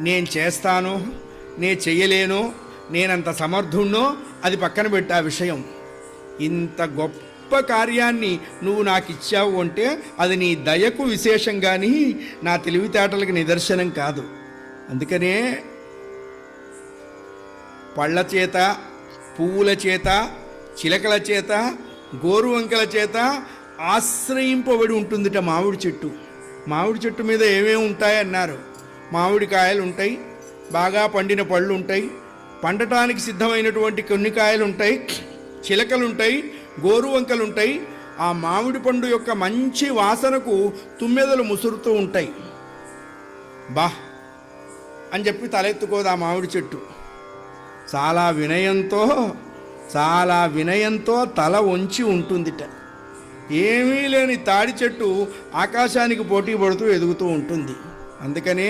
నేను చేస్తాను, నేను చెయ్యలేను, నేనంత సమర్థుణ్ణో అది పక్కన పెట్టా విషయం. ఇంత గొప్ప కార్యాన్ని నువ్వు నాకు ఇచ్చావు అంటే అది నీ దయకు విశేషం కానీ నా తెలివితేటలకు నిదర్శనం కాదు. అందుకనే పళ్ళ చేత, పువ్వుల చేత, చిలకల చేత, గోరువంకల చేత ఆశ్రయింపబడి ఉంటుందిట మామిడి చెట్టు. మామిడి చెట్టు మీద ఏమేమి ఉంటాయన్నారు? మామిడికాయలు ఉంటాయి, బాగా పండిన పళ్ళు ఉంటాయి, పండటానికి సిద్ధమైనటువంటి కొన్ని కాయలు ఉంటాయి, చిలకలు ఉంటాయి, గోరువంకలు ఉంటాయి. ఆ మామిడి పండు యొక్క మంచి వాసనకు తుమ్మెదలు ముసురుతూ ఉంటాయి. బా అని చెప్పి తలెత్తుకోదు ఆ మామిడి చెట్టు. చాలా వినయంతో తల వంచి ఉంటుందిట. ఏమీ లేని తాడి చెట్టు ఆకాశానికి పోటీ పడుతూ ఎదుగుతూ ఉంటుంది. అందుకనే